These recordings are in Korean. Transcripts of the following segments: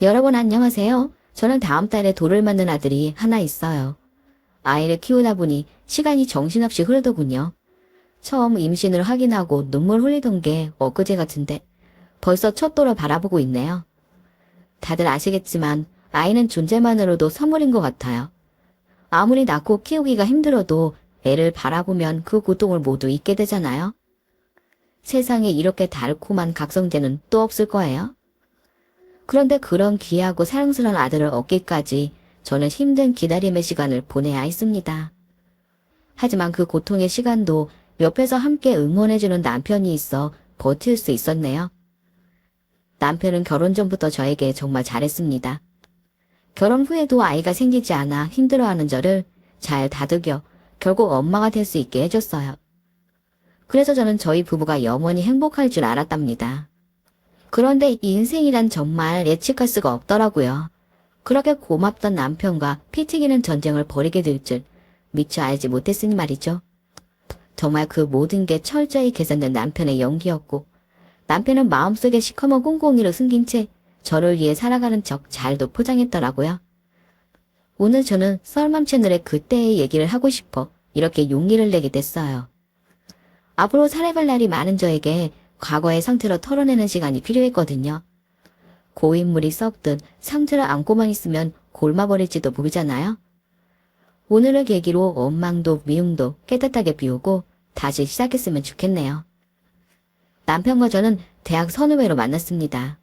여러분 안녕하세요. 저는 다음 달에 돌을 맞는 아들이 하나 있어요. 아이를 키우다 보니 시간이 정신없이 흐르더군요. 처음 임신을 확인하고 눈물 흘리던 게 엊그제 같은데 벌써 첫 돌을 바라보고 있네요. 다들 아시겠지만 아이는 존재만으로도 선물인 것 같아요. 아무리 낳고 키우기가 힘들어도 애를 바라보면 그 고통을 모두 잊게 되잖아요. 세상에 이렇게 달콤한 각성제는 또 없을 거예요. 그런데 그런 귀하고 사랑스러운 아들을 얻기까지 저는 힘든 기다림의 시간을 보내야 했습니다. 하지만 그 고통의 시간도 옆에서 함께 응원해주는 남편이 있어 버틸 수 있었네요. 남편은 결혼 전부터 저에게 정말 잘했습니다. 결혼 후에도 아이가 생기지 않아 힘들어하는 저를 잘 다독여 결국 엄마가 될 수 있게 해줬어요. 그래서 저는 저희 부부가 영원히 행복할 줄 알았답니다. 그런데 인생이란 정말 예측할 수가 없더라고요. 그렇게 고맙던 남편과 피 튀기는 전쟁을 벌이게 될 줄 미처 알지 못했으니 말이죠. 정말 그 모든 게 철저히 계산된 남편의 연기였고 남편은 마음속에 시커먼 꽁꽁이를 숨긴 채 저를 위해 살아가는 척 잘도 포장했더라고요. 오늘 저는 썰맘 채널에 그때의 얘기를 하고 싶어 이렇게 용기를 내게 됐어요. 앞으로 살아갈 날이 많은 저에게 과거의 상태로 털어내는 시간이 필요했거든요. 고인물이 썩듯 상처를 안고만 있으면 골마버릴지도 모르잖아요. 오늘을 계기로 원망도 미움도 깨끗하게 비우고 다시 시작했으면 좋겠네요. 남편과 저는 대학 선후배로 만났습니다.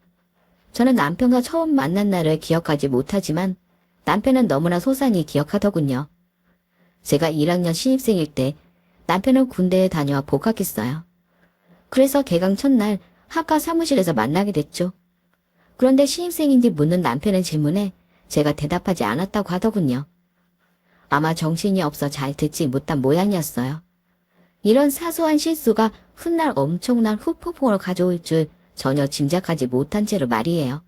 저는 남편과 처음 만난 날을 기억하지 못하지만 남편은 너무나 소상히 기억하더군요. 제가 1학년 신입생일 때 남편은 군대에 다녀와 복학했어요. 그래서 개강 첫날 학과 사무실에서 만나게 됐죠. 그런데 신입생인지 묻는 남편의 질문에 제가 대답하지 않았다고 하더군요. 아마 정신이 없어 잘 듣지 못한 모양이었어요. 이런 사소한 실수가 훗날 엄청난 후폭풍을 가져올 줄 전혀 짐작하지 못한 채로 말이에요.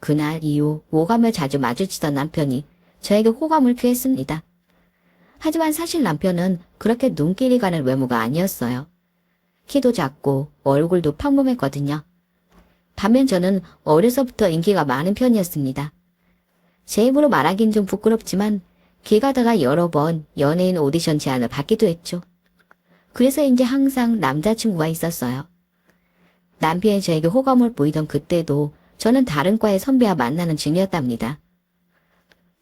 그날 이후 오감을 자주 마주치던 남편이 저에게 호감을 표했습니다. 하지만 사실 남편은 그렇게 눈길이 가는 외모가 아니었어요. 키도 작고 얼굴도 평범했거든요. 반면 저는 어려서부터 인기가 많은 편이었습니다. 제 입으로 말하긴 좀 부끄럽지만 길 가다가 여러 번 연예인 오디션 제안을 받기도 했죠. 그래서인지 항상 남자친구가 있었어요. 남편이 저에게 호감을 보이던 그때도 저는 다른 과의 선배와 만나는 중이었답니다.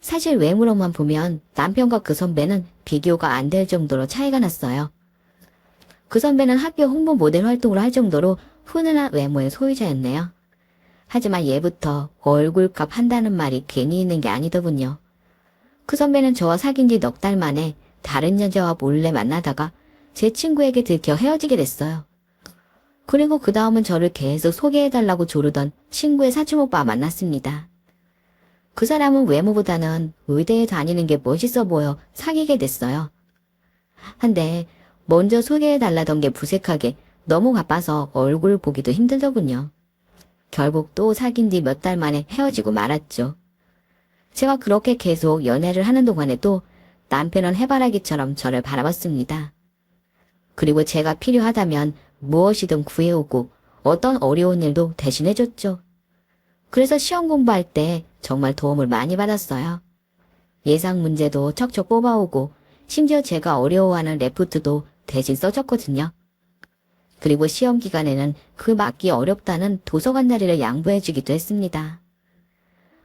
사실 외모로만 보면 남편과 그 선배는 비교가 안 될 정도로 차이가 났어요. 그 선배는 학교 홍보 모델 활동을 할 정도로 훈훈한 외모의 소유자였네요. 하지만 예부터 얼굴값 한다는 말이 괜히 있는 게 아니더군요. 그 선배는 저와 사귄 지 넉 달 만에 다른 여자와 몰래 만나다가 제 친구에게 들켜 헤어지게 됐어요. 그리고 그 다음은 저를 계속 소개해달라고 조르던 친구의 사촌오빠와 만났습니다. 그 사람은 외모보다는 의대에 다니는 게 멋있어 보여 사귀게 됐어요. 한데 먼저 소개해달라던 게 무색하게 너무 바빠서 얼굴 보기도 힘들더군요. 결국 또 사귄 뒤 몇 달 만에 헤어지고 말았죠. 제가 그렇게 계속 연애를 하는 동안에도 남편은 해바라기처럼 저를 바라봤습니다. 그리고 제가 필요하다면 무엇이든 구해오고 어떤 어려운 일도 대신해줬죠. 그래서 시험 공부할 때 정말 도움을 많이 받았어요. 예상 문제도 척척 뽑아오고 심지어 제가 어려워하는 레포트도 대신 써줬거든요. 그리고 시험 기간에는 그 맞기 어렵다는 도서관 자리를 양보해주기도 했습니다.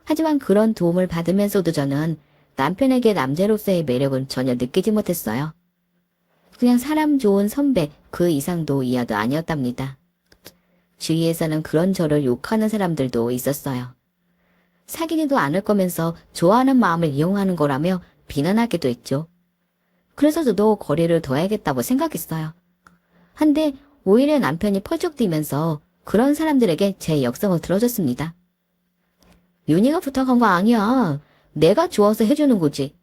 하지만 그런 도움을 받으면서도 저는 남편에게 남자로서의 매력은 전혀 느끼지 못했어요. 그냥 사람 좋은 선배 그 이상도 이하도 아니었답니다. 주위에서는 그런 저를 욕하는 사람들도 있었어요. 사귀지도 않을 거면서 좋아하는 마음을 이용하는 거라며 비난하기도 했죠. 그래서 저도 거리를 둬야겠다고 생각했어요. 한데 오히려 남편이 펄쩍 뛰면서 그런 사람들에게 제 역성을 들어줬습니다. 윤희가 부탁한 거 아니야. 내가 좋아서 해주는 거지.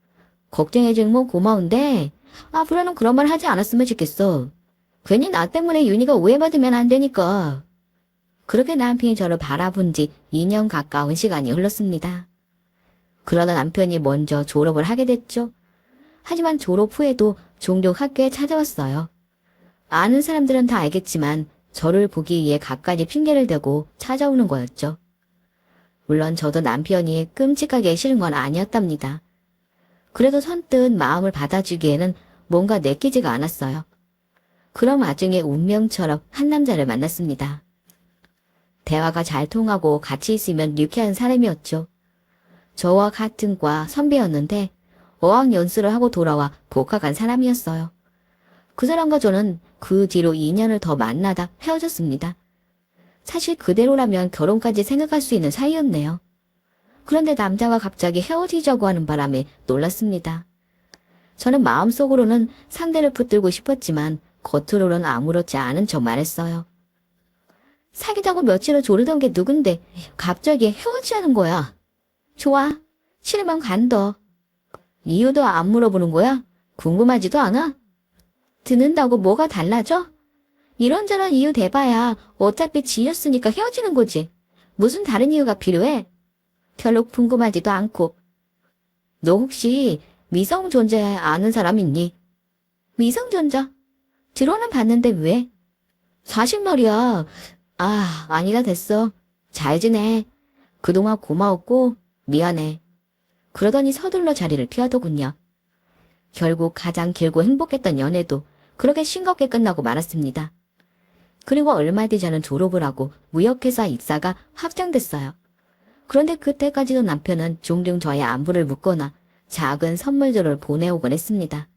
걱정해주는 건 고마운데 앞으로는 그런 말 하지 않았으면 좋겠어. 괜히 나 때문에 윤희가 오해받으면 안 되니까. 그렇게 남편이 저를 바라본 지 2년 가까운 시간이 흘렀습니다. 그러다 남편이 먼저 졸업을 하게 됐죠. 하지만 졸업 후에도 종종 학교에 찾아왔어요. 아는 사람들은 다 알겠지만 저를 보기 위해 갖가지 핑계를 대고 찾아오는 거였죠. 물론 저도 남편이 끔찍하게 싫은 건 아니었답니다. 그래도 선뜻 마음을 받아주기에는 뭔가 내키지가 않았어요. 그런 와중에 운명처럼 한 남자를 만났습니다. 대화가 잘 통하고 같이 있으면 유쾌한 사람이었죠. 저와 같은 과 선배였는데 어학연수를 하고 돌아와 복학한 사람이었어요. 그 사람과 저는 그 뒤로 2년을 더 만나다 헤어졌습니다. 사실 그대로라면 결혼까지 생각할 수 있는 사이였네요. 그런데 남자가 갑자기 헤어지자고 하는 바람에 놀랐습니다. 저는 마음속으로는 상대를 붙들고 싶었지만 겉으로는 아무렇지 않은 척 말했어요. 사귀자고 며칠을 조르던 게 누군데 갑자기 헤어지자는 거야. 좋아. 싫으면 간다. 이유도 안 물어보는 거야? 궁금하지도 않아? 듣는다고 뭐가 달라져? 이런저런 이유 대봐야 어차피 지렸으니까 헤어지는 거지. 무슨 다른 이유가 필요해? 별로 궁금하지도 않고. 너 혹시 미성존재 아는 사람 있니? 미성존재? 들어는 봤는데 왜? 사실 말이야. 아니다 됐어. 잘 지내. 그동안 고마웠고 미안해. 그러더니 서둘러 자리를 피하더군요. 결국 가장 길고 행복했던 연애도 그렇게 싱겁게 끝나고 말았습니다. 그리고 얼마 뒤 저는 졸업을 하고 무역회사 입사가 확정됐어요. 그런데 그때까지도 남편은 종종 저의 안부를 묻거나 작은 선물들을 보내오곤 했습니다.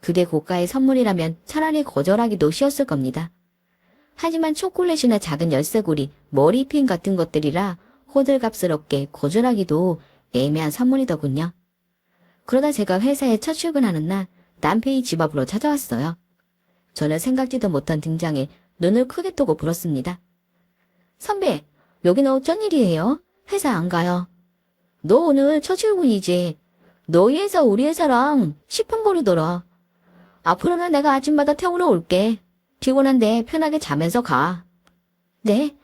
그게 고가의 선물이라면 차라리 거절하기도 쉬웠을 겁니다. 하지만 초콜릿이나 작은 열쇠고리, 머리핀 같은 것들이라 호들갑스럽게 거절하기도 애매한 선물이더군요. 그러다 제가 회사에 첫 출근하는 날 남편이 집 앞으로 찾아왔어요. 저는 생각지도 못한 등장에 눈을 크게 뜨고 불었습니다. 선배, 여기는 어쩐 일이에요? 회사 안 가요. 너 오늘 첫 출근이지. 너희 회사 우리 회사랑 10분 거리더라. 앞으로는 내가 아침마다 태우러 올게. 피곤한데 편하게 자면서 가. 네?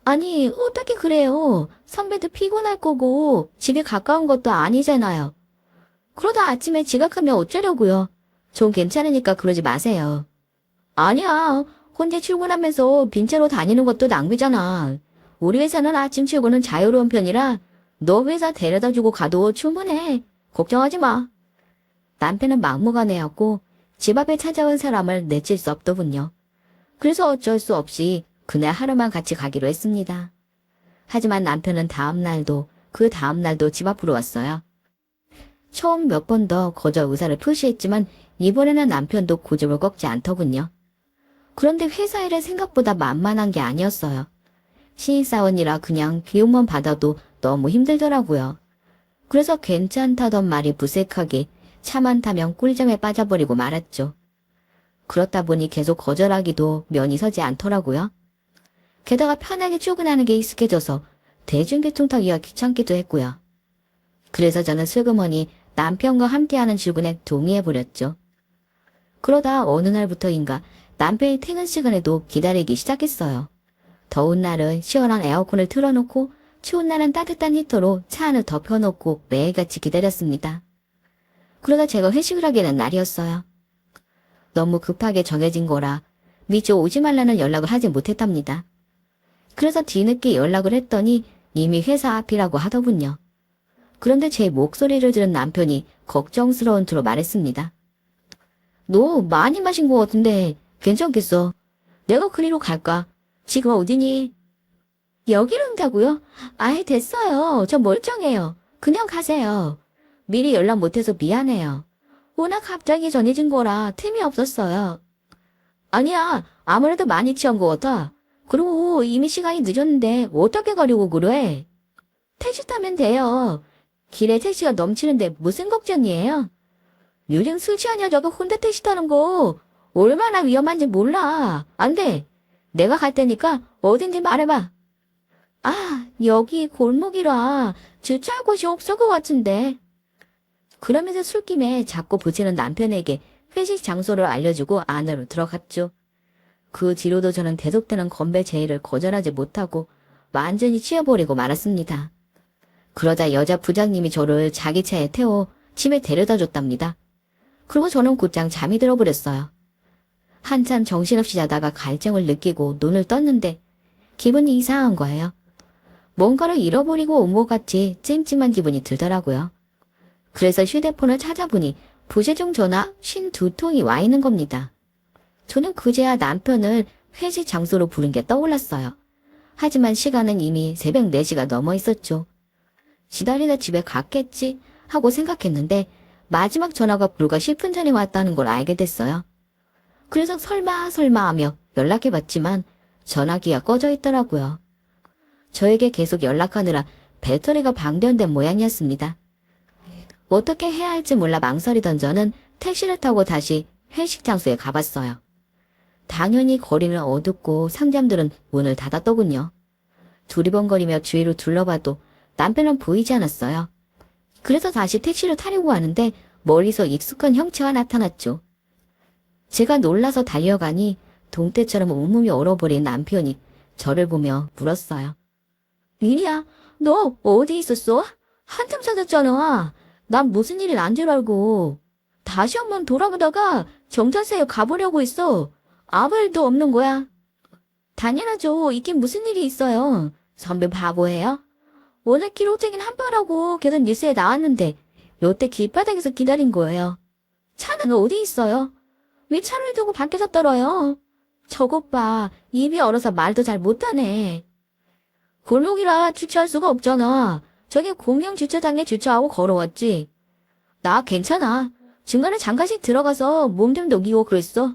아니 어떻게 그래요. 선배도 피곤할 거고 집이 가까운 것도 아니잖아요. 그러다 아침에 지각하면 어쩌려고요. 전 괜찮으니까 그러지 마세요. 아니야. 혼자 출근하면서 빈차로 다니는 것도 낭비잖아. 우리 회사는 아침 출근은 자유로운 편이라 너 회사 데려다주고 가도 충분해. 걱정하지 마. 남편은 막무가내였고 집 앞에 찾아온 사람을 내칠 수 없더군요. 그래서 어쩔 수 없이 그날 하루만 같이 가기로 했습니다. 하지만 남편은 그 다음 날도 집 앞으로 왔어요. 처음 몇 번 더 거절 의사를 표시했지만 이번에는 남편도 고집을 꺾지 않더군요. 그런데 회사 일은 생각보다 만만한 게 아니었어요. 신입사원이라 그냥 비용만 받아도 너무 힘들더라고요. 그래서 괜찮다던 말이 무색하게 차만 타면 꿀잠에 빠져버리고 말았죠. 그렇다 보니 계속 거절하기도 면이 서지 않더라고요. 게다가 편하게 출근하는 게 익숙해져서 대중교통 타기가 귀찮기도 했고요. 그래서 저는 슬그머니 남편과 함께하는 출근에 동의해버렸죠. 그러다 어느 날부터인가 남편이 퇴근 시간에도 기다리기 시작했어요. 더운 날은 시원한 에어컨을 틀어놓고 추운 날은 따뜻한 히터로 차 안을 덮여놓고 매일같이 기다렸습니다. 그러다 제가 회식을 하게 된 날이었어요. 너무 급하게 정해진 거라 미처 오지 말라는 연락을 하지 못했답니다. 그래서 뒤늦게 연락을 했더니 이미 회사 앞이라고 하더군요. 그런데 제 목소리를 들은 남편이 걱정스러운 투로 말했습니다. 너 많이 마신 것 같은데 괜찮겠어? 내가 그리로 갈까? 지금 어디니? 여기로 온다고요? 아이 됐어요. 저 멀쩡해요. 그냥 가세요. 미리 연락 못해서 미안해요. 워낙 갑자기 전해진 거라 틈이 없었어요. 아니야. 아무래도 많이 취한 것 같아. 그리고 이미 시간이 늦었는데 어떻게 가려고 그래? 택시 타면 돼요. 길에 택시가 넘치는데 무슨 걱정이에요? 요즘 술 취한 여자가 혼자 택시 타는 거 얼마나 위험한지 몰라. 안 돼. 내가 갈 테니까 어딘지 말해봐. 여기 골목이라 주차할 곳이 없을 것 같은데. 그러면서 술김에 자꾸 부치는 남편에게 회식 장소를 알려주고 안으로 들어갔죠. 그 뒤로도 저는 계속되는 건배 제의를 거절하지 못하고 완전히 취해버리고 말았습니다. 그러자 여자 부장님이 저를 자기 차에 태워 집에 데려다 줬답니다. 그리고 저는 곧장 잠이 들어버렸어요. 한참 정신없이 자다가 갈증을 느끼고 눈을 떴는데 기분이 이상한 거예요. 뭔가를 잃어버리고 온 것 같이 찜찜한 기분이 들더라고요. 그래서 휴대폰을 찾아보니 부재중 전화 52통이 와 있는 겁니다. 저는 그제야 남편을 회식 장소로 부른 게 떠올랐어요. 하지만 시간은 이미 새벽 4시가 넘어 있었죠. 기다리다 집에 갔겠지 하고 생각했는데 마지막 전화가 불과 10분 전에 왔다는 걸 알게 됐어요. 그래서 설마 하며 연락해봤지만 전화기가 꺼져 있더라고요. 저에게 계속 연락하느라 배터리가 방전된 모양이었습니다. 어떻게 해야 할지 몰라 망설이던 저는 택시를 타고 다시 회식 장소에 가봤어요. 당연히 거리는 어둡고 상점들은 문을 닫았더군요. 두리번거리며 주위를 둘러봐도 남편은 보이지 않았어요. 그래서 다시 택시를 타려고 하는데 멀리서 익숙한 형체가 나타났죠. 제가 놀라서 달려가니 동태처럼 온몸이 얼어버린 남편이 저를 보며 물었어요. 미리야, 너 어디 있었어? 한참 찾았잖아. 난 무슨 일이 난 줄 알고. 다시 한번 돌아보다가 경찰서에 가보려고 했어. 아무 일도 없는 거야. 당연하죠. 있긴 무슨 일이 있어요. 선배 바보예요? 원래 기록적인 한파라고 계속 뉴스에 나왔는데 롯데 길바닥에서 기다린 거예요. 차는 어디 있어요? 왜 차를 두고 밖에서 떨어요? 저것 봐. 입이 얼어서 말도 잘 못하네. 골목이라 주차할 수가 없잖아. 저기 공영 주차장에 주차하고 걸어왔지. 나 괜찮아. 중간에 잠깐씩 들어가서 몸 좀 녹이고 그랬어.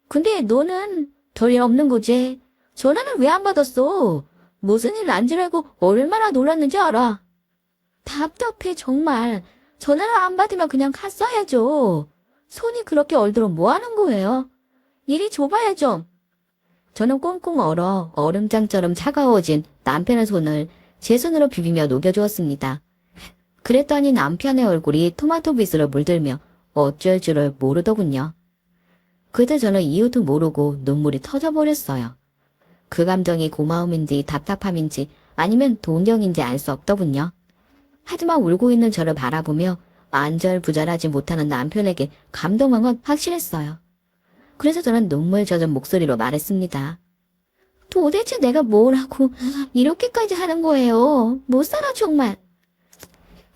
근데 너는 별일 없는 거지? 전화는 왜 안 받았어? 무슨 일 난 줄 알고 얼마나 놀랐는지 알아. 답답해 정말. 전화를 안 받으면 그냥 갔어야죠. 손이 그렇게 얼더러 뭐 하는 거예요? 이리 줘봐야 좀. 저는 꽁꽁 얼어 얼음장처럼 차가워진 남편의 손을 제 손으로 비비며 녹여주었습니다. 그랬더니 남편의 얼굴이 토마토 빗으로 물들며 어쩔 줄을 모르더군요. 그때 저는 이유도 모르고 눈물이 터져버렸어요. 그 감정이 고마움인지 답답함인지 아니면 동경인지 알 수 없더군요. 하지만 울고 있는 저를 바라보며 안절부절하지 못하는 남편에게 감동한 건 확실했어요. 그래서 저는 눈물 젖은 목소리로 말했습니다. 도대체 내가 뭘 하고 이렇게까지 하는 거예요. 못 살아 정말.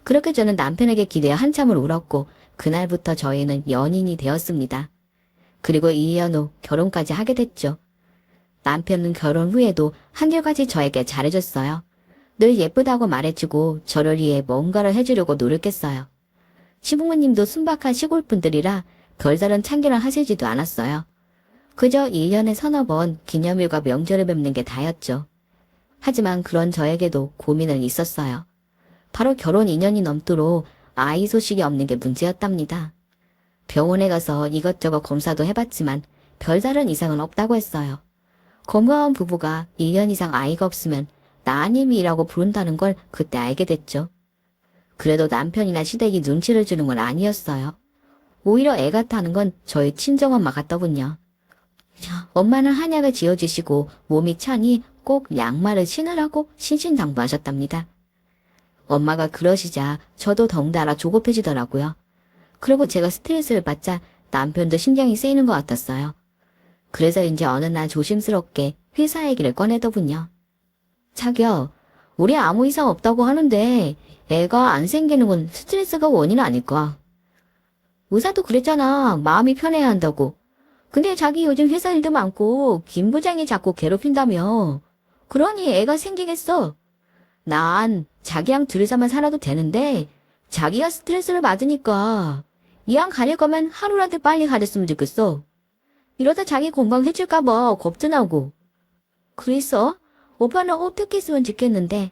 그렇게 저는 남편에게 기대어 한참을 울었고 그날부터 저희는 연인이 되었습니다. 그리고 2년 후 결혼까지 하게 됐죠. 남편은 결혼 후에도 한결같이 저에게 잘해줬어요. 늘 예쁘다고 말해주고 저를 위해 뭔가를 해주려고 노력했어요. 시부모님도 순박한 시골분들이라 별다른 참견을 하시지도 않았어요. 그저 1년에 서너 번 기념일과 명절을 뵙는 게 다였죠. 하지만 그런 저에게도 고민은 있었어요. 바로 결혼 2년이 넘도록 아이 소식이 없는 게 문제였답니다. 병원에 가서 이것저것 검사도 해봤지만 별다른 이상은 없다고 했어요. 건강한 부부가 1년 이상 아이가 없으면 나님이라고 부른다는 걸 그때 알게 됐죠. 그래도 남편이나 시댁이 눈치를 주는 건 아니었어요. 오히려 애 같다는 건 저희 친정엄마 같더군요. 엄마는 한약을 지어주시고 몸이 차니 꼭 양말을 신으라고 신신당부하셨답니다. 엄마가 그러시자 저도 덩달아 조급해지더라고요. 그리고 제가 스트레스를 받자 남편도 신경이 쓰이는 것 같았어요. 그래서 이제 어느 날 조심스럽게 회사 얘기를 꺼내더군요. 자기야, 우리 아무 이상 없다고 하는데 애가 안 생기는 건 스트레스가 원인 아닐까? 의사도 그랬잖아. 마음이 편해야 한다고. 근데 자기 요즘 회사 일도 많고 김 부장이 자꾸 괴롭힌다며. 그러니 애가 생기겠어. 난 자기랑 둘이서만 살아도 되는데 자기가 스트레스를 받으니까 이왕 가릴 거면 하루라도 빨리 가렸으면 좋겠어. 이러다 자기 건강해질까 봐 걱정하고. 그래서 오빠는 어떻게 했으면 좋겠는데.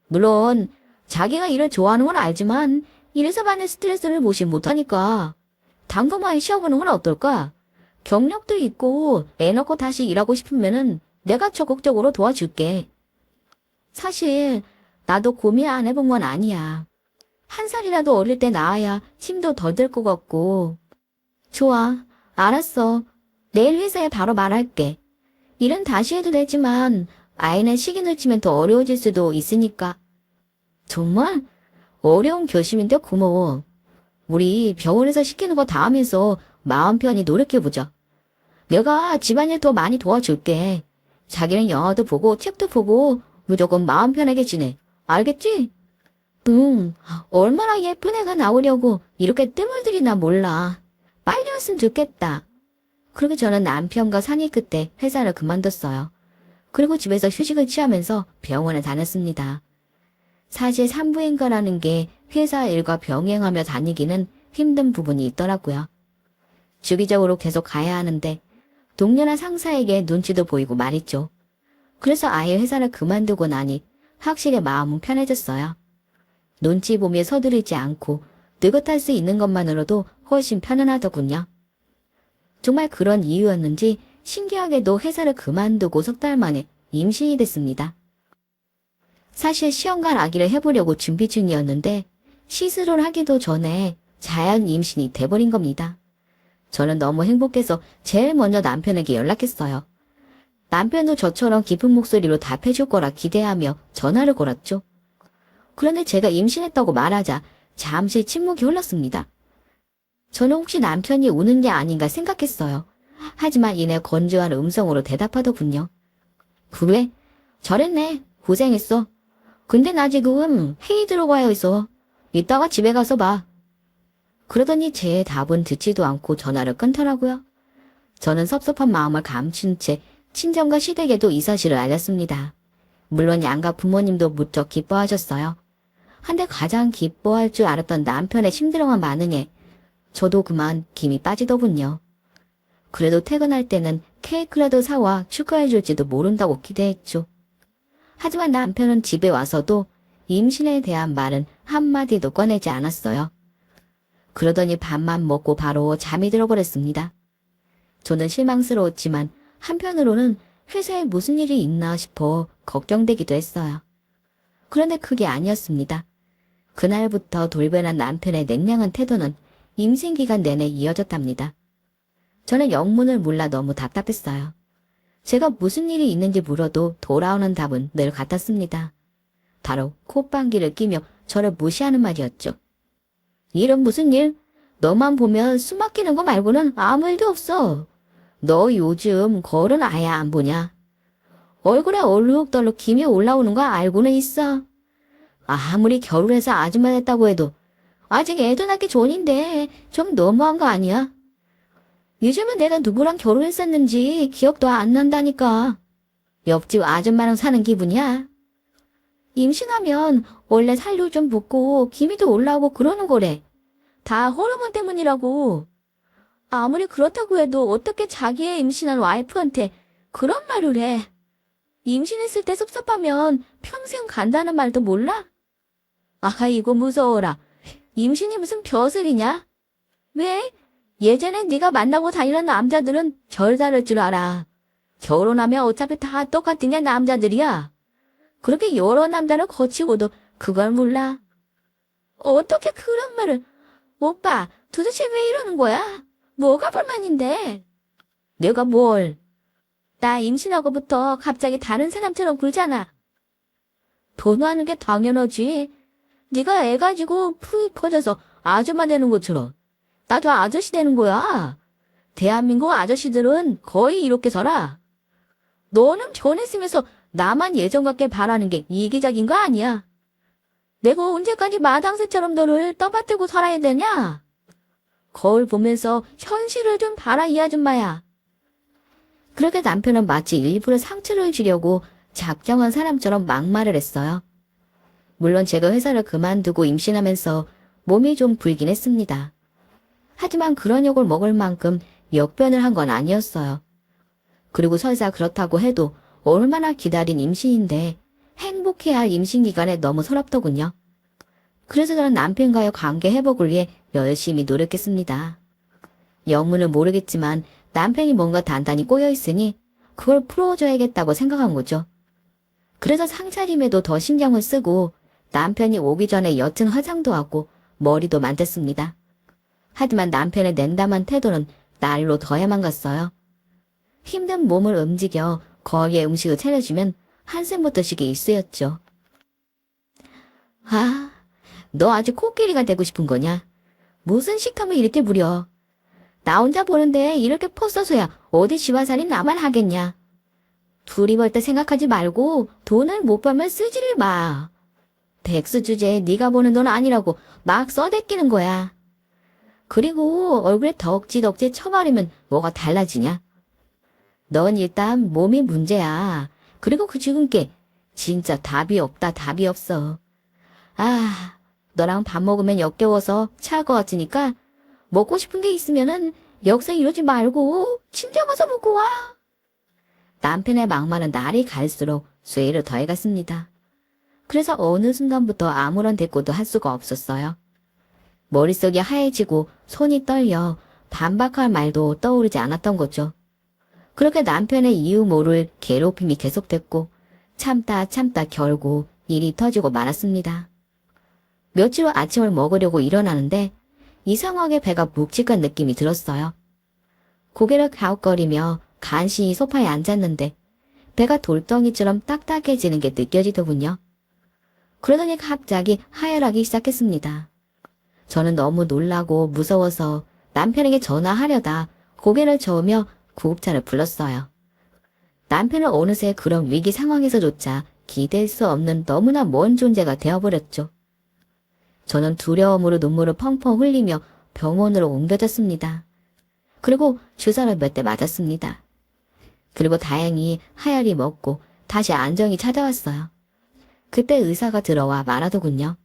물론 자기가 일을 좋아하는 건 알지만 일에서 받는 스트레스를 무시 못하니까 당분 많이 쉬어보는 건 어떨까? 경력도 있고 애 넣고 다시 일하고 싶으면은 내가 적극적으로 도와줄게. 사실 나도 고민 안 해본 건 아니야. 한 살이라도 어릴 때 낳아야 힘도 덜 들 것 같고. 좋아, 알았어. 내일 회사에 바로 말할게. 일은 다시 해도 되지만 아이는 시기 늦추면 더 어려워질 수도 있으니까. 정말? 어려운 결심인데 고마워. 우리 병원에서 시키는 거 다 하면서 마음 편히 노력해보자. 내가 집안일 더 많이 도와줄게. 자기는 영화도 보고 책도 보고 무조건 마음 편하게 지내. 알겠지? 응, 얼마나 예쁜 애가 나오려고 이렇게 뜸을 들이나 몰라. 빨리 왔으면 좋겠다. 그렇게 저는 남편과 상의 끝에 회사를 그만뒀어요. 그리고 집에서 휴식을 취하면서 병원에 다녔습니다. 사실 산부인과라는 게 회사 일과 병행하며 다니기는 힘든 부분이 있더라고요. 주기적으로 계속 가야 하는데 동료나 상사에게 눈치도 보이고 말이죠. 그래서 아예 회사를 그만두고 나니 확실히 마음은 편해졌어요. 눈치 보며 서두르지 않고 느긋할 수 있는 것만으로도 훨씬 편안하더군요. 정말 그런 이유였는지 신기하게도 회사를 그만두고 석 달 만에 임신이 됐습니다. 사실 시험관 아기를 해보려고 준비 중이었는데 시술을 하기도 전에 자연 임신이 돼버린 겁니다. 저는 너무 행복해서 제일 먼저 남편에게 연락했어요. 남편도 저처럼 깊은 목소리로 답해줄 거라 기대하며 전화를 걸었죠. 그런데 제가 임신했다고 말하자 잠시 침묵이 흘렀습니다. 저는 혹시 남편이 우는 게 아닌가 생각했어요. 하지만 이내 건조한 음성으로 대답하더군요. 그래? 잘했네. 고생했어. 근데 나 지금 회의 들어가야 해서 이따가 집에 가서 봐. 그러더니 제 답은 듣지도 않고 전화를 끊더라고요. 저는 섭섭한 마음을 감춘 채 친정과 시댁에도 이 사실을 알렸습니다. 물론 양가 부모님도 무척 기뻐하셨어요. 한데 가장 기뻐할 줄 알았던 남편의 심드렁한 반응에 저도 그만 김이 빠지더군요. 그래도 퇴근할 때는 케이크라도 사와 축하해줄지도 모른다고 기대했죠. 하지만 남편은 집에 와서도 임신에 대한 말은 한마디도 꺼내지 않았어요. 그러더니 밥만 먹고 바로 잠이 들어버렸습니다. 저는 실망스러웠지만 한편으로는 회사에 무슨 일이 있나 싶어 걱정되기도 했어요. 그런데 그게 아니었습니다. 그날부터 돌변한 남편의 냉랭한 태도는 임신 기간 내내 이어졌답니다. 저는 영문을 몰라 너무 답답했어요. 제가 무슨 일이 있는지 물어도 돌아오는 답은 늘 같았습니다. 바로 콧방귀를 끼며 저를 무시하는 말이었죠. 일은 무슨 일? 너만 보면 숨 막히는 거 말고는 아무 일도 없어. 너 요즘 거울은 아예 안 보냐? 얼굴에 얼룩덜룩 김이 올라오는 거 알고는 있어. 아무리 결혼해서 아줌마 됐다고 해도 아직 애도 낳기 전인데 좀 너무한 거 아니야? 요즘은 내가 누구랑 결혼했었는지 기억도 안 난다니까. 옆집 아줌마랑 사는 기분이야. 임신하면 원래 살도 좀 붓고 기미도 올라오고 그러는 거래. 다 호르몬 때문이라고. 아무리 그렇다고 해도 어떻게 자기의 임신한 와이프한테 그런 말을 해. 임신했을 때 섭섭하면 평생 간다는 말도 몰라? 이거 무서워라. 임신이 무슨 벼슬이냐? 왜? 예전에 네가 만나고 다니는 남자들은 별다를 줄 알아. 결혼하면 어차피 다 똑같으냐 남자들이야. 그렇게 여러 남자를 거치고도 그걸 몰라. 어떻게 그런 말을. 오빠, 도대체 왜 이러는 거야? 뭐가 불만인데? 내가 뭘? 나 임신하고부터 갑자기 다른 사람처럼 굴잖아. 변호하는 게 당연하지. 네가 애 가지고 푹 퍼져서 아줌마 되는 것처럼 나도 아저씨 되는 거야. 대한민국 아저씨들은 거의 이렇게 살아. 너는 결혼했으면서 나만 예전 같게 바라는 게 이기적인 거 아니야. 내가 언제까지 마당새처럼 너를 떠받들고 살아야 되냐? 거울 보면서 현실을 좀 봐라 이 아줌마야. 그렇게 남편은 마치 일부러 상처를 주려고 작정한 사람처럼 막말을 했어요. 물론 제가 회사를 그만두고 임신하면서 몸이 좀 불긴 했습니다. 하지만 그런 욕을 먹을 만큼 역변을 한 건 아니었어요. 그리고 설사 그렇다고 해도 얼마나 기다린 임신인데 행복해야 할 임신 기간에 너무 서럽더군요. 그래서 저는 남편과의 관계 회복을 위해 열심히 노력했습니다. 영문은 모르겠지만 남편이 뭔가 단단히 꼬여있으니 그걸 풀어줘야겠다고 생각한 거죠. 그래서 상차림에도 더 신경을 쓰고 남편이 오기 전에 옅은 화장도 하고 머리도 만졌습니다. 하지만 남편의 냉담한 태도는 날로 더해만 갔어요. 힘든 몸을 움직여 거리에 음식을 차려주면 한샘부터 쉬게 일쑤였죠. 너 아주 코끼리가 되고 싶은 거냐? 무슨 식탐을 이렇게 부려? 나 혼자 보는데 이렇게 퍼써서야 어디 집안살이 나만 하겠냐. 둘이 벌 때 생각하지 말고 돈을 못 벌면 쓰지를 마. 백수 주제에 네가 보는 돈 아니라고 막 써대끼는 거야. 그리고 얼굴에 덕지덕지 쳐버리면 뭐가 달라지냐? 넌 일단 몸이 문제야. 그리고 그 죽은 게 진짜 답이 없다 답이 없어. 아, 너랑 밥 먹으면 역겨워서 체할 것 같으니까 먹고 싶은 게 있으면은 여기서 이러지 말고 친정 가서 먹고 와. 남편의 막말은 날이 갈수록 쇠를 더해갔습니다. 그래서 어느 순간부터 아무런 대꾸도 할 수가 없었어요. 머릿속이 하얘지고 손이 떨려 반박할 말도 떠오르지 않았던 거죠. 그렇게 남편의 이유 모를 괴롭힘이 계속됐고 참다 결국 일이 터지고 말았습니다. 며칠 후 아침을 먹으려고 일어나는데 이상하게 배가 묵직한 느낌이 들었어요. 고개를 갸웃거리며 간신히 소파에 앉았는데 배가 돌덩이처럼 딱딱해지는 게 느껴지더군요. 그러더니 갑자기 하혈하기 시작했습니다. 저는 너무 놀라고 무서워서 남편에게 전화하려다 고개를 저으며 구급차를 불렀어요. 남편은 어느새 그런 위기 상황에서조차 기댈 수 없는 너무나 먼 존재가 되어버렸죠. 저는 두려움으로 눈물을 펑펑 흘리며 병원으로 옮겨졌습니다. 그리고 주사를 몇 대 맞았습니다. 그리고 다행히 하열이 먹고 다시 안정이 찾아왔어요. 그때 의사가 들어와 말하더군요.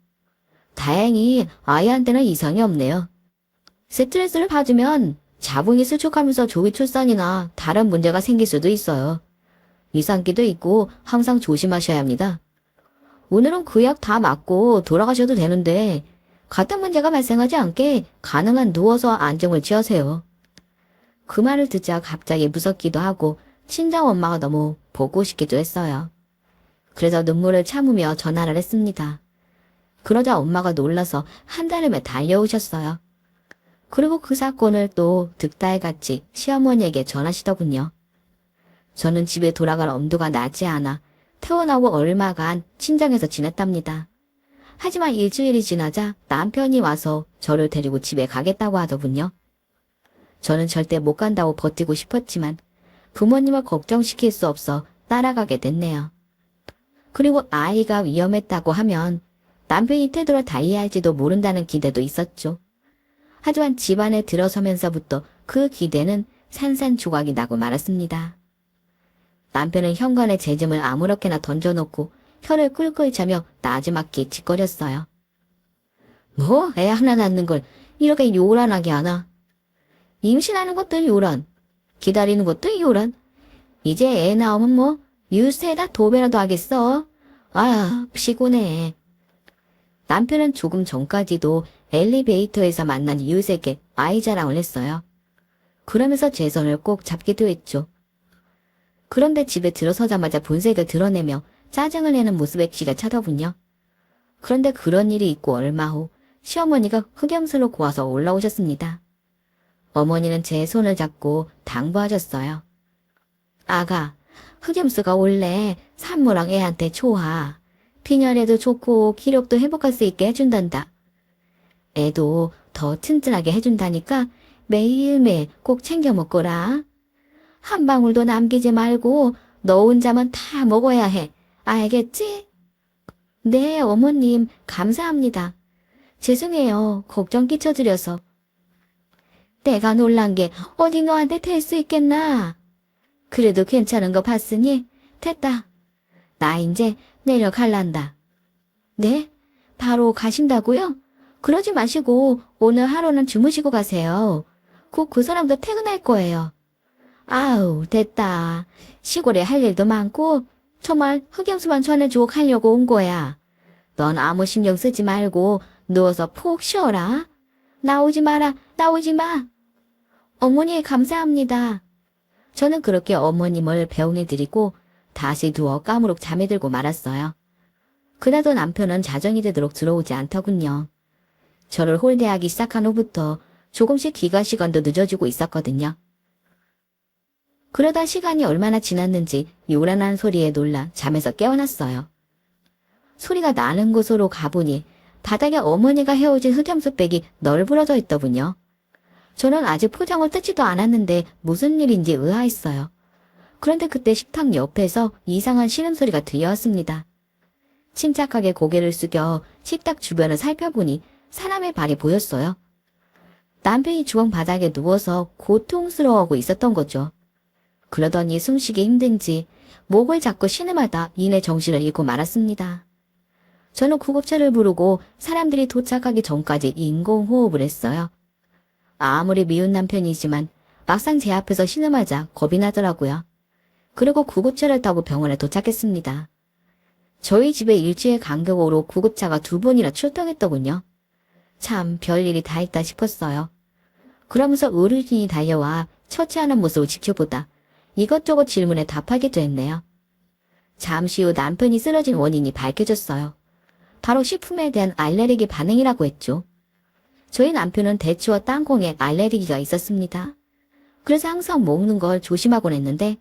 다행히 아이한테는 이상이 없네요. 스트레스를 받으면 자궁이 수축하면서 조기 출산이나 다른 문제가 생길 수도 있어요. 이상기도 있고 항상 조심하셔야 합니다. 오늘은 그 약 다 맞고 돌아가셔도 되는데 같은 문제가 발생하지 않게 가능한 누워서 안정을 취하세요. 그 말을 듣자 갑자기 무섭기도 하고 친정엄마가 너무 보고 싶기도 했어요. 그래서 눈물을 참으며 전화를 했습니다. 그러자 엄마가 놀라서 한달음에 달려오셨어요. 그리고 그 사건을 또 득달같이 시어머니에게 전하시더군요. 저는 집에 돌아갈 엄두가 나지 않아 태어나고 얼마간 친정에서 지냈답니다. 하지만 일주일이 지나자 남편이 와서 저를 데리고 집에 가겠다고 하더군요. 저는 절대 못 간다고 버티고 싶었지만 부모님을 걱정시킬 수 없어 따라가게 됐네요. 그리고 아이가 위험했다고 하면 남편이 태도를 달리할지도 모른다는 기대도 있었죠. 하지만 집안에 들어서면서부터 그 기대는 산산조각이 나고 말았습니다. 남편은 현관에 제점을 아무렇게나 던져놓고 혀를 꿀꿀 차며 나지막히 짓거렸어요. 뭐 애 하나 낳는 걸 이렇게 요란하게 하나? 임신하는 것도 요란, 기다리는 것도 요란. 이제 애 나오면 뭐 유세에다 도배라도 하겠어. 아, 피곤해. 남편은 조금 전까지도 엘리베이터에서 만난 이웃에게 아이 자랑을 했어요. 그러면서 제 손을 꼭 잡기도 했죠. 그런데 집에 들어서자마자 본색을 드러내며 짜증을 내는 모습에 기가 차더군요. 그런데 그런 일이 있고 얼마 후 시어머니가 흑염소로 고와서 올라오셨습니다. 어머니는 제 손을 잡고 당부하셨어요. 아가, 흑염소가 원래 산모랑 애한테 좋아. 빈혈에도 좋고 기력도 회복할 수 있게 해준단다. 애도 더 튼튼하게 해준다니까 매일매일 꼭 챙겨 먹거라. 한 방울도 남기지 말고 너 혼자만 다 먹어야 해. 알겠지? 네, 어머님 감사합니다. 죄송해요. 걱정 끼쳐드려서. 내가 놀란 게 어디 너한테 될 수 있겠나? 그래도 괜찮은 거 봤으니 됐다. 나 이제 내려갈란다. 네? 바로 가신다고요? 그러지 마시고 오늘 하루는 주무시고 가세요. 곧 그 사람도 퇴근할 거예요. 아우, 됐다. 시골에 할 일도 많고 정말 흑염소만 전해주고 가려고 온 거야. 넌 아무 신경 쓰지 말고 누워서 푹 쉬어라. 나오지 마라, 나오지 마. 어머니 감사합니다. 저는 그렇게 어머님을 배웅해 드리고 다시 누워 까무룩 잠에 들고 말았어요. 그나도 남편은 자정이 되도록 들어오지 않더군요. 저를 홀대하기 시작한 후부터 조금씩 귀가 시간도 늦어지고 있었거든요. 그러다 시간이 얼마나 지났는지 요란한 소리에 놀라 잠에서 깨어났어요. 소리가 나는 곳으로 가보니 바닥에 어머니가 해오진 흑염소백이 널브러져 있더군요. 저는 아직 포장을 뜯지도 않았는데 무슨 일인지 의아했어요. 그런데 그때 식탁 옆에서 이상한 신음소리가 들려왔습니다. 침착하게 고개를 숙여 식탁 주변을 살펴보니 사람의 발이 보였어요. 남편이 주방 바닥에 누워서 고통스러워하고 있었던 거죠. 그러더니 숨쉬기 힘든지 목을 잡고 신음하다 이내 정신을 잃고 말았습니다. 저는 구급차를 부르고 사람들이 도착하기 전까지 인공호흡을 했어요. 아무리 미운 남편이지만 막상 제 앞에서 신음하자 겁이 나더라고요. 그리고 구급차를 타고 병원에 도착했습니다. 저희 집에 일주일 간격으로 구급차가 2번이나 출동했더군요. 참 별일이 다 있다 싶었어요. 그러면서 어르신이 달려와 처치하는 모습을 지켜보다 이것저것 질문에 답하기도 했네요. 잠시 후 남편이 쓰러진 원인이 밝혀졌어요. 바로 식품에 대한 알레르기 반응이라고 했죠. 저희 남편은 대추와 땅콩에 알레르기가 있었습니다. 그래서 항상 먹는 걸 조심하곤 했는데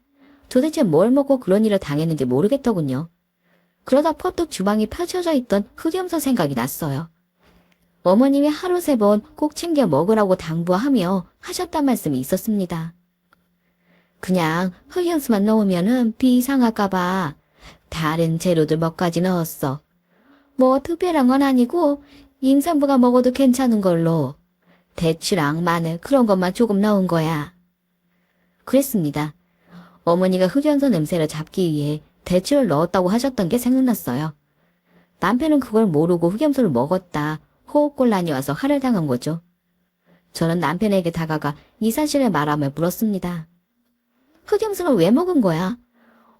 도대체 뭘 먹고 그런 일을 당했는지 모르겠더군요. 그러다 퍼뜩 주방이 펼쳐져 있던 흑염소 생각이 났어요. 어머님이 하루 3번 꼭 챙겨 먹으라고 당부하며 하셨단 말씀이 있었습니다. 그냥 흑염소만 넣으면은 비상할까봐 다른 재료들 몇 가지 넣었어. 뭐 특별한 건 아니고 임산부가 먹어도 괜찮은 걸로 대추랑 마늘 그런 것만 조금 넣은 거야. 그랬습니다. 어머니가 흑염소 냄새를 잡기 위해 대추를 넣었다고 하셨던 게 생각났어요. 남편은 그걸 모르고 흑염소를 먹었다 호흡곤란이 와서 화를 당한 거죠. 저는 남편에게 다가가 이 사실을 말하며 물었습니다. 흑염소를 왜 먹은 거야?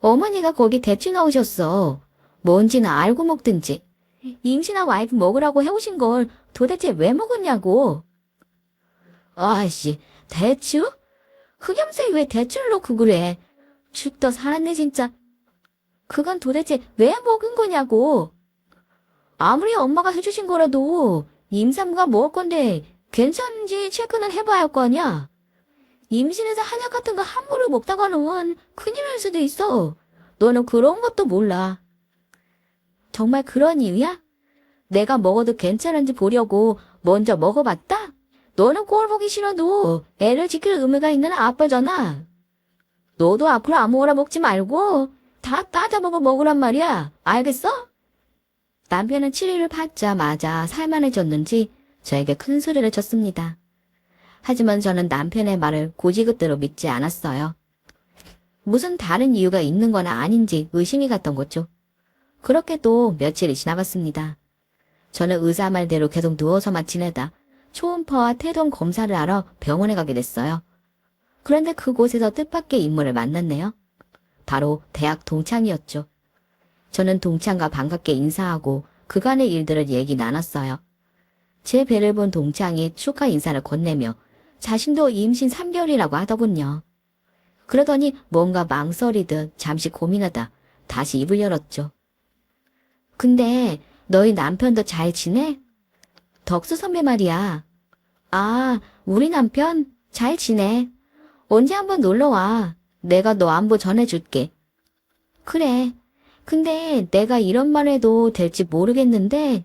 어머니가 거기 대추 넣으셨어. 뭔지는 알고 먹든지. 임신한 와이프 먹으라고 해오신 걸 도대체 왜 먹었냐고. 아이씨, 대추? 흑염소에 왜 대추를 넣고 그래? 죽다 살았네 진짜. 그건 도대체 왜 먹은 거냐고. 아무리 엄마가 해주신 거라도 임산부가 먹을 건데 괜찮은지 체크는 해봐야 할 거 아니야. 임신해서 한약 같은 거 함부로 먹다가는 큰일 날 수도 있어. 너는 그런 것도 몰라. 정말 그런 이유야? 내가 먹어도 괜찮은지 보려고 먼저 먹어봤다? 너는 꼴 보기 싫어도 애를 지킬 의무가 있는 아빠잖아. 너도 앞으로 아무거나 먹지 말고 다 따져보고 먹으란 말이야. 알겠어? 남편은 치료를 받자마자 살만해졌는지 저에게 큰 소리를 쳤습니다. 하지만 저는 남편의 말을 고지그대로 믿지 않았어요. 무슨 다른 이유가 있는 건 아닌지 의심이 갔던 거죠. 그렇게 또 며칠이 지나갔습니다. 저는 의사 말대로 계속 누워서만 지내다 초음파와 태동 검사를 하러 병원에 가게 됐어요. 그런데 그곳에서 뜻밖의 인물을 만났네요. 바로 대학 동창이었죠. 저는 동창과 반갑게 인사하고 그간의 일들을 얘기 나눴어요. 제 배를 본 동창이 축하 인사를 건네며 자신도 임신 3개월이라고 하더군요. 그러더니 뭔가 망설이듯 잠시 고민하다 다시 입을 열었죠. 근데 너희 남편도 잘 지내? 덕수 선배 말이야. 아, 우리 남편 잘 지내. 언제 한번 놀러와. 내가 너 안부 전해줄게. 그래. 근데 내가 이런 말 해도 될지 모르겠는데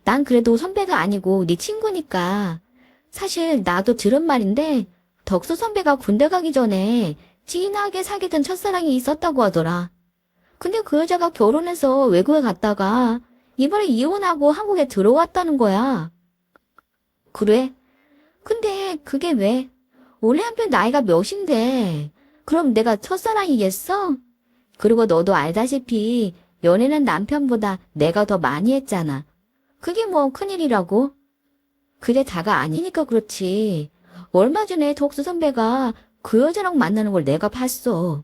난 그래도 선배가 아니고 네 친구니까. 사실 나도 들은 말인데 덕수 선배가 군대 가기 전에 진하게 사귀던 첫사랑이 있었다고 하더라. 근데 그 여자가 결혼해서 외국에 갔다가 이번에 이혼하고 한국에 들어왔다는 거야. 그래? 근데 그게 왜? 원래 한편 나이가 몇인데 그럼 내가 첫사랑이겠어? 그리고 너도 알다시피 연애는 남편보다 내가 더 많이 했잖아. 그게 뭐 큰일이라고? 그래 다가 아니니까 그렇지. 얼마 전에 덕수 선배가 그 여자랑 만나는 걸 내가 봤어.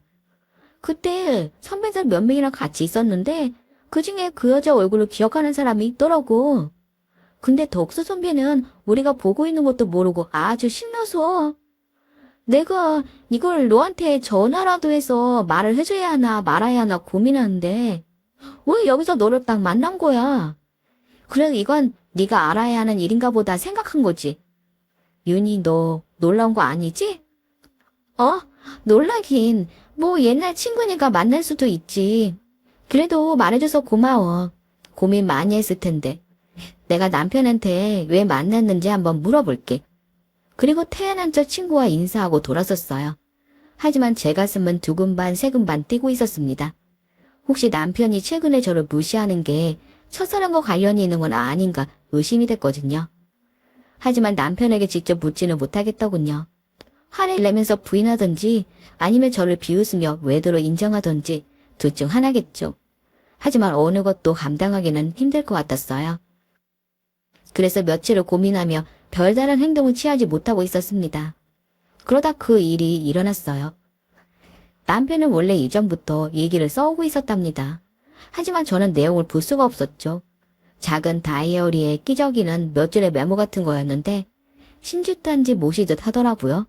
그때 선배들 몇 명이랑 같이 있었는데 그중에 그 여자 얼굴을 기억하는 사람이 있더라고. 근데 덕수 선배는 우리가 보고 있는 것도 모르고 아주 신나서 내가 이걸 너한테 전화라도 해서 말을 해줘야 하나 말아야 하나 고민하는데 왜 여기서 너를 딱 만난 거야. 그래 이건 네가 알아야 하는 일인가 보다 생각한 거지. 윤희 너 놀라운 거 아니지? 놀라긴 뭐 옛날 친구니까 만날 수도 있지. 그래도 말해줘서 고마워. 고민 많이 했을 텐데. 내가 남편한테 왜 만났는지 한번 물어볼게. 그리고 태어난 저 친구와 인사하고 돌아섰어요. 하지만 제 가슴은 두근반 세근반 뛰고 있었습니다. 혹시 남편이 최근에 저를 무시하는 게 첫사랑과 관련이 있는 건 아닌가 의심이 됐거든요. 하지만 남편에게 직접 묻지는 못하겠더군요. 화를 내면서 부인하든지 아니면 저를 비웃으며 외도로 인정하든지 둘 중 하나겠죠. 하지만 어느 것도 감당하기는 힘들 것 같았어요. 그래서 며칠을 고민하며 별다른 행동을 취하지 못하고 있었습니다. 그러다 그 일이 일어났어요. 남편은 원래 이전부터 얘기를 써오고 있었답니다. 하지만 저는 내용을 볼 수가 없었죠. 작은 다이어리에 끼적이는 몇 줄의 메모 같은 거였는데 신주단지 모시듯 하더라고요.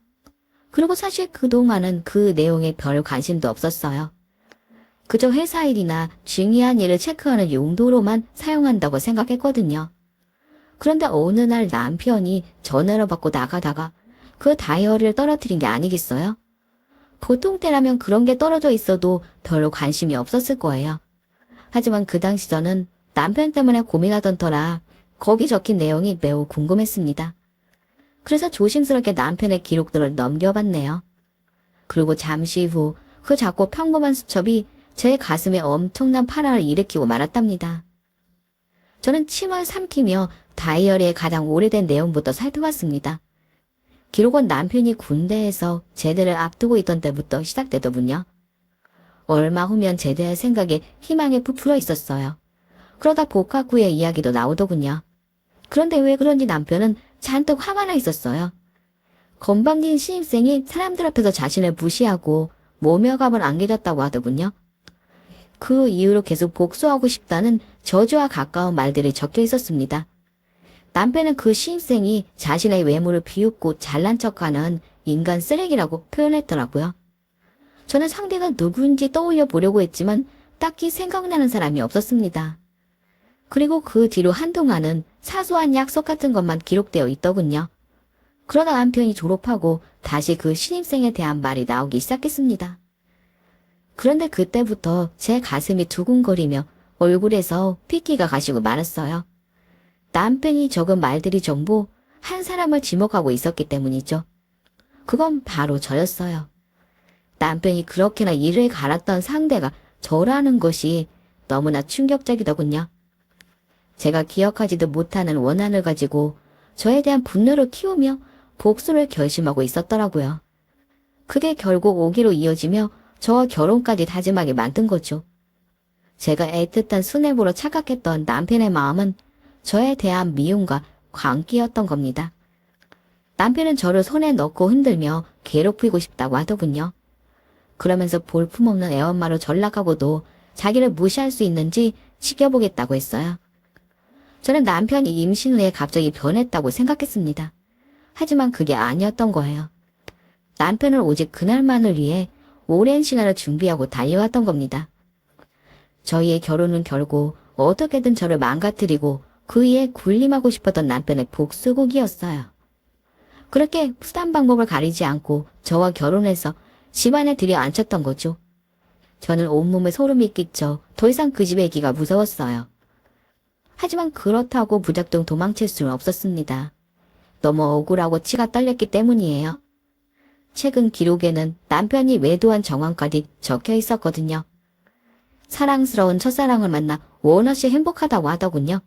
그리고 사실 그동안은 그 내용에 별 관심도 없었어요. 그저 회사 일이나 중요한 일을 체크하는 용도로만 사용한다고 생각했거든요. 그런데 어느 날 남편이 전화를 받고 나가다가 그 다이어리를 떨어뜨린 게 아니겠어요? 보통 때라면 그런 게 떨어져 있어도 별로 관심이 없었을 거예요. 하지만 그 당시 저는 남편 때문에 고민하던 터라 거기 적힌 내용이 매우 궁금했습니다. 그래서 조심스럽게 남편의 기록들을 넘겨봤네요. 그리고 잠시 후 그 작고 평범한 수첩이 제 가슴에 엄청난 파란을 일으키고 말았답니다. 저는 침을 삼키며 다이어리의 가장 오래된 내용부터 살펴봤습니다. 기록은 남편이 군대에서 제대를 앞두고 있던 때부터 시작되더군요. 얼마 후면 제대할 생각에 희망에 부풀어 있었어요. 그러다 복학 후의 이야기도 나오더군요. 그런데 왜 그런지 남편은 잔뜩 화가 나 있었어요. 건방진 신입생이 사람들 앞에서 자신을 무시하고 모멸감을 안겨줬다고 하더군요. 그 이후로 계속 복수하고 싶다는 저주와 가까운 말들이 적혀 있었습니다. 남편은 그 신입생이 자신의 외모를 비웃고 잘난 척하는 인간 쓰레기라고 표현했더라고요. 저는 상대가 누구인지 떠올려 보려고 했지만 딱히 생각나는 사람이 없었습니다. 그리고 그 뒤로 한동안은 사소한 약속 같은 것만 기록되어 있더군요. 그러다 남편이 졸업하고 다시 그 신입생에 대한 말이 나오기 시작했습니다. 그런데 그때부터 제 가슴이 두근거리며 얼굴에서 핏기가 가시고 말았어요. 남편이 적은 말들이 전부 한 사람을 지목하고 있었기 때문이죠. 그건 바로 저였어요. 남편이 그렇게나 이를 갈았던 상대가 저라는 것이 너무나 충격적이더군요. 제가 기억하지도 못하는 원한을 가지고 저에 대한 분노를 키우며 복수를 결심하고 있었더라고요. 그게 결국 오기로 이어지며 저와 결혼까지 다짐하게 만든 거죠. 제가 애틋한 수뇌부로 착각했던 남편의 마음은 저에 대한 미움과 광기였던 겁니다. 남편은 저를 손에 넣고 흔들며 괴롭히고 싶다고 하더군요. 그러면서 볼품없는 애엄마로 전락하고도 자기를 무시할 수 있는지 지켜보겠다고 했어요. 저는 남편이 임신 후에 갑자기 변했다고 생각했습니다. 하지만 그게 아니었던 거예요. 남편은 오직 그날만을 위해 오랜 시간을 준비하고 달려왔던 겁니다. 저희의 결혼은 결국 어떻게든 저를 망가뜨리고 그 위에 군림하고 싶었던 남편의 복수극이었어요. 그렇게 수단 방법을 가리지 않고 저와 결혼해서 집안에 들여앉혔던 거죠. 저는 온몸에 소름이 끼쳐 더 이상 그 집에 있기가 무서웠어요. 하지만 그렇다고 무작정 도망칠 수는 없었습니다. 너무 억울하고 치가 떨렸기 때문이에요. 최근 기록에는 남편이 외도한 정황까지 적혀 있었거든요. 사랑스러운 첫사랑을 만나 원없이 행복하다고 하더군요.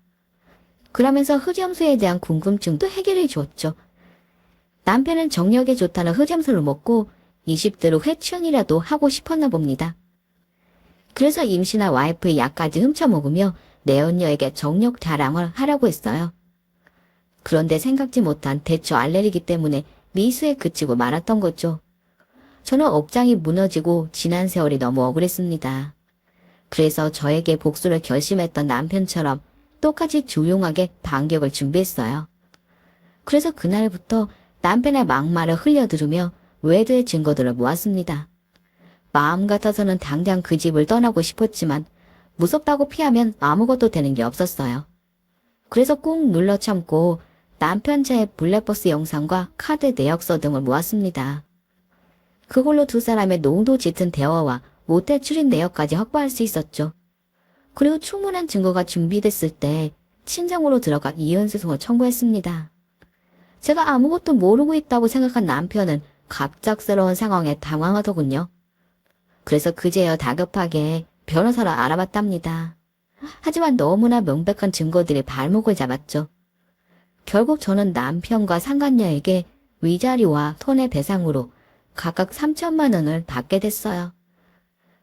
그러면서 흑염소에 대한 궁금증도 해결해 주었죠. 남편은 정력에 좋다는 흑염소를 먹고 20대로 회춘이라도 하고 싶었나 봅니다. 그래서 임신한 와이프의 약까지 훔쳐먹으며 내언녀에게 정력 자랑을 하라고 했어요. 그런데 생각지 못한 대처 알레르기 때문에 미수에 그치고 말았던 거죠. 저는 억장이 무너지고 지난 세월이 너무 억울했습니다. 그래서 저에게 복수를 결심했던 남편처럼 똑같이 조용하게 반격을 준비했어요. 그래서 그날부터 남편의 막말을 흘려들으며 외도의 증거들을 모았습니다. 마음 같아서는 당장 그 집을 떠나고 싶었지만 무섭다고 피하면 아무것도 되는 게 없었어요. 그래서 꾹 눌러 참고 남편 차의 블랙박스 영상과 카드 내역서 등을 모았습니다. 그걸로 두 사람의 농도 짙은 대화와 모텔 출입 내역까지 확보할 수 있었죠. 그리고 충분한 증거가 준비됐을 때 친정으로 들어가 이혼 소송을 청구했습니다. 제가 아무것도 모르고 있다고 생각한 남편은 갑작스러운 상황에 당황하더군요. 그래서 그제야 다급하게 변호사를 알아봤답니다. 하지만 너무나 명백한 증거들이 발목을 잡았죠. 결국 저는 남편과 상간녀에게 위자료와 손해배상으로 각각 3천만 원을 받게 됐어요.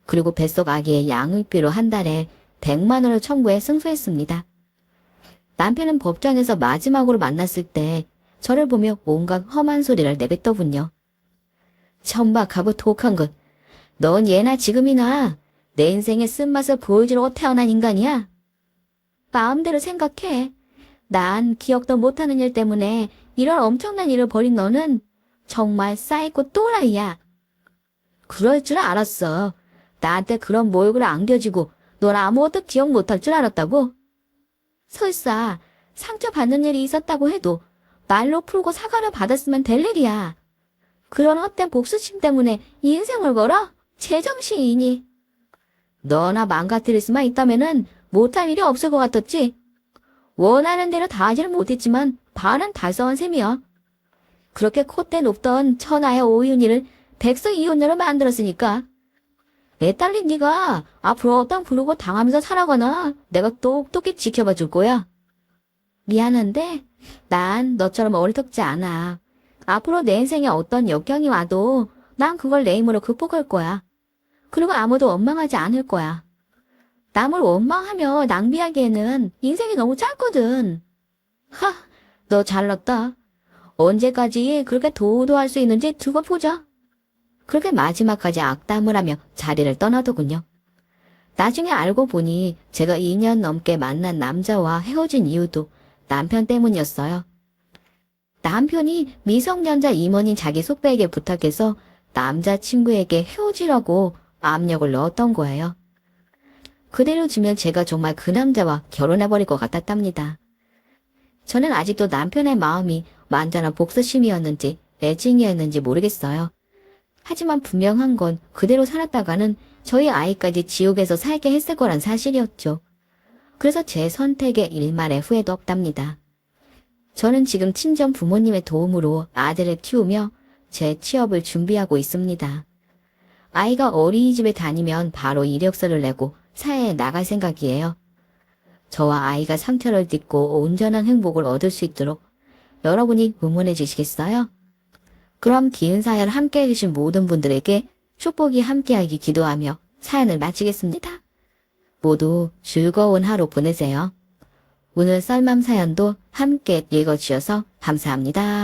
그리고 뱃속 아기의 양육비로 한 달에 100만 원을 청구해 승소했습니다. 남편은 법정에서 마지막으로 만났을 때 저를 보며 온갖 험한 소리를 내뱉더군요. 천박하고 독한 것. 넌 예나 지금이나 내 인생의 쓴맛을 보여주려고 태어난 인간이야. 마음대로 생각해. 난 기억도 못하는 일 때문에 이런 엄청난 일을 벌인 너는 정말 사이코 또라이야. 그럴 줄 알았어. 나한테 그런 모욕을 안겨주고 넌 아무것도 기억 못할 줄 알았다고? 설사 상처받는 일이 있었다고 해도 말로 풀고 사과를 받았으면 될 일이야. 그런 헛된 복수심 때문에 인생을 걸어? 제정신이니. 너나 망가뜨릴 수만 있다면은 못할 일이 없을 것 같았지. 원하는 대로 다 하지는 못했지만 반은 달성한 셈이야. 그렇게 콧대 높던 천하의 오윤희를 백석이혼녀로 만들었으니까. 내 딸린 네가 앞으로 어떤 부르고 당하면서 살아가나 내가 똑똑히 지켜봐 줄 거야. 미안한데 난 너처럼 어리석지 않아. 앞으로 내 인생에 어떤 역경이 와도 난 그걸 내 힘으로 극복할 거야. 그리고 아무도 원망하지 않을 거야. 남을 원망하며 낭비하기에는 인생이 너무 짧거든. 하, 너 잘났다. 언제까지 그렇게 도도할 수 있는지 두고 보자. 그렇게 마지막까지 악담을 하며 자리를 떠나더군요. 나중에 알고 보니 제가 2년 넘게 만난 남자와 헤어진 이유도 남편 때문이었어요. 남편이 미성년자 임원인 자기 속배에게 부탁해서 남자친구에게 헤어지라고 압력을 넣었던 거예요. 그대로 두면 제가 정말 그 남자와 결혼해버릴 것 같았답니다. 저는 아직도 남편의 마음이 완전한 복수심이었는지 애증이었는지 모르겠어요. 하지만 분명한 건 그대로 살았다가는 저희 아이까지 지옥에서 살게 했을 거란 사실이었죠. 그래서 제 선택에 일말의 후회도 없답니다. 저는 지금 친정 부모님의 도움으로 아들을 키우며 제 취업을 준비하고 있습니다. 아이가 어린이집에 다니면 바로 이력서를 내고 사회에 나갈 생각이에요. 저와 아이가 상처를 딛고 온전한 행복을 얻을 수 있도록 여러분이 응원해 주시겠어요? 그럼 기은 사연 함께 해주신 모든 분들에게 축복이 함께하기 기도하며 사연을 마치겠습니다. 모두 즐거운 하루 보내세요. 오늘 썰맘 사연도 함께 읽어주셔서 감사합니다.